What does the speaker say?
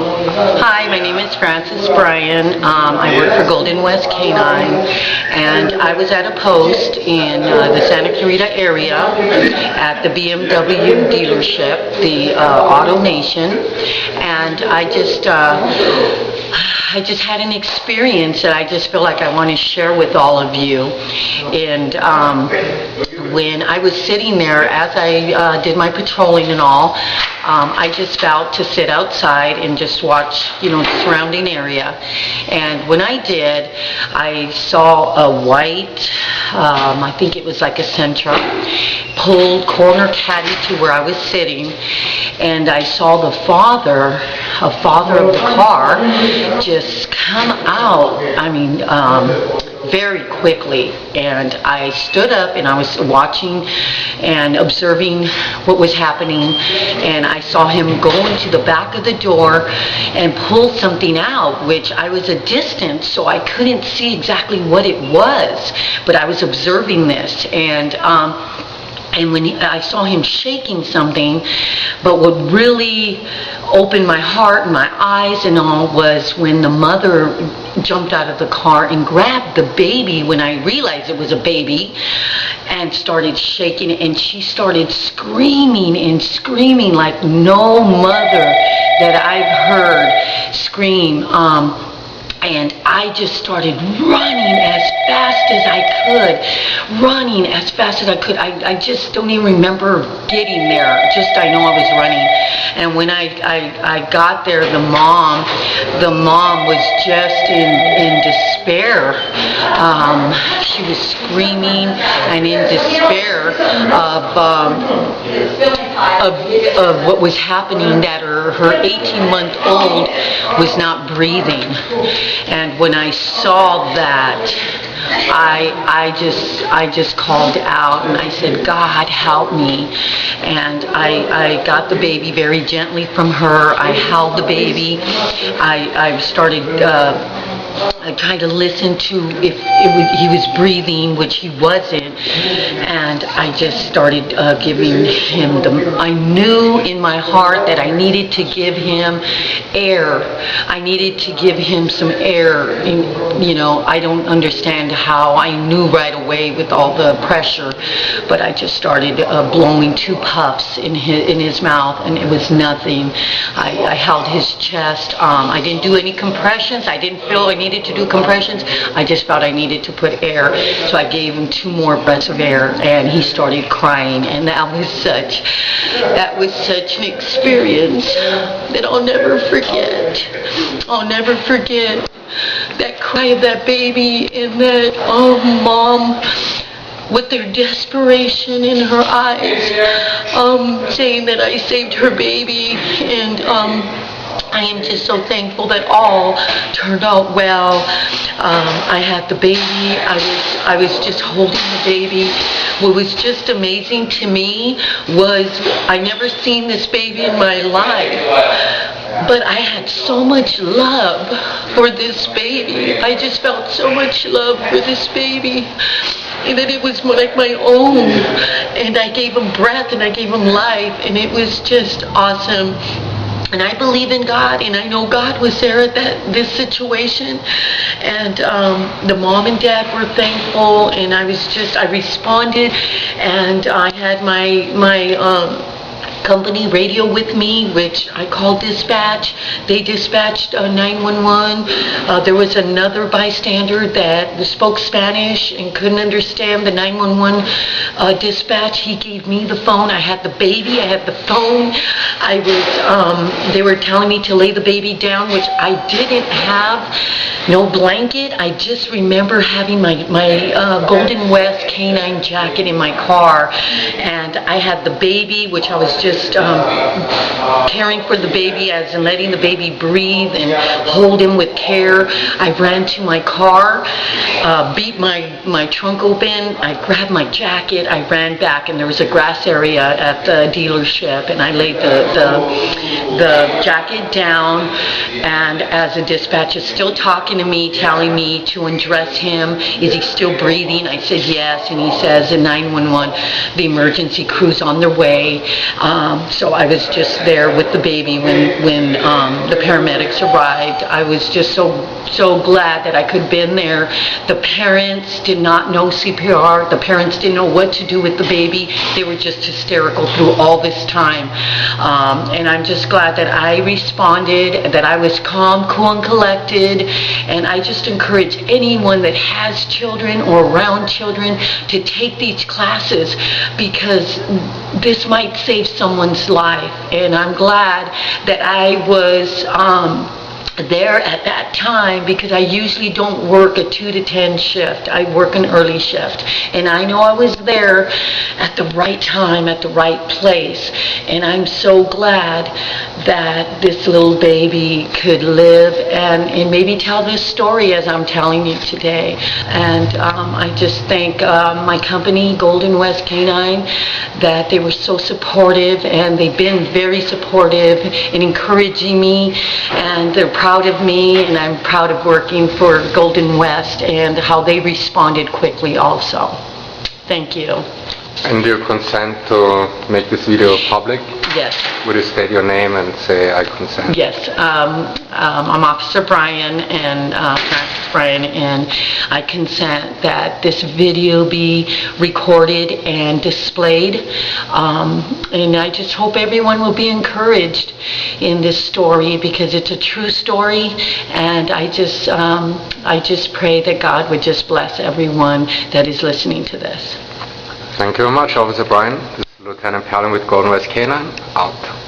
Hi, my name is Bryan. I work for Golden West K-9, and I was at a post in the Santa Clarita area at the BMW dealership, the Auto Nation, and I just had an experience that I just feel like I want to share with all of you. And when I was sitting there, as I did my patrolling and all, I just felt to sit outside and just watch, the surrounding area. And when I did, I saw a white, I think it was like a Sentra, pulled corner caddy to where I was sitting, and I saw the father of the car just come out, very quickly. And I stood up and I was watching and observing what was happening, and I saw him go into the back of the door and pull something out, which I was a distance, so I couldn't see exactly what it was, but I was observing this. And when I saw him shaking something, but what really opened my heart and my eyes and all was when the mother jumped out of the car and grabbed the baby when I realized it was a baby and started shaking it, and she started screaming and screaming like no mother that I've heard scream. And I just started running as fast as I could. I just don't even remember getting there. I know I was running. And when I got there, the mom was just in despair. She was screaming and in despair of what was happening, that her 18-month-old was not breathing. And when I saw that, I just called out and I said, God, help me. And I got the baby very gently from her. I held the baby. I started trying to listen to if he was breathing, which he wasn't. And I just started giving him I knew in my heart that I needed to give him air. I needed to give him some air. And, I don't understand how. I knew right away with all the pressure, but I just started blowing 2 puffs in his mouth, and it was nothing. I held his chest. I didn't do any compressions. I didn't feel I needed to do compressions. I just felt I needed to put air, so I gave him 2 more breaths of air, and he started crying. And that was such an experience that I'll never forget. I'll never forget that cry of that baby and that mom with their desperation in her eyes, saying that I saved her baby. And I am just so thankful that all turned out well. I had the baby. I was just holding the baby. What was just amazing to me was I never seen this baby in my life. But I had so much love for this baby. I just felt so much love for this baby, and that it was like my own. And I gave him breath and I gave him life, and it was just awesome. And I believe in God, and I know God was there at this situation. And the mom and dad were thankful, and I responded, and I had my company radio with me, which I called dispatch. They dispatched 911. There was another bystander that spoke Spanish and couldn't understand the 911 dispatch. He gave me the phone. I had the baby. I had the phone. They were telling me to lay the baby down, which I didn't have. No blanket. I just remember having my Golden West K-9 jacket in my car, and I had the baby, which I was just caring for the baby, as in letting the baby breathe and hold him with care. I ran to my car, beat my trunk open, I grabbed my jacket, I ran back, and there was a grass area at the dealership, and I laid the jacket down, and as the dispatcher is still talking to me, telling me to undress him, is he still breathing? I said yes, and he says, in 911, the emergency crew's on their way. So I was just there with the baby when the paramedics arrived. I was just so glad that I could have been there. The parents did not know CPR. The parents didn't know what to do with the baby. They were just hysterical through all this time. And I'm just glad that I responded, that I was calm, cool, and collected. And I just encourage anyone that has children or around children to take these classes, because this might save someone's life. And I'm glad that I was there at that time, because I usually don't work a 2 to 10 shift. I work an early shift, and I know I was there at the right time, at the right place. And I'm so glad that this little baby could live and maybe tell this story as I'm telling you today. And I just thank my company, Golden West K-9, that they were so supportive, and they've been very supportive in encouraging me, and they're proud of me, and I'm proud of working for Golden West and how they responded quickly also. Thank you. And you consent to make this video public? Yes. Would you state your name and say I consent? Yes. I'm Officer Bryan, and Francis Bryan, and I consent that this video be recorded and displayed. And I just hope everyone will be encouraged in this story, because it's a true story. And I just pray that God would just bless everyone that is listening to this. Thank you very much, Officer Bryan. This is Lieutenant Perlin with Golden West K-9, out.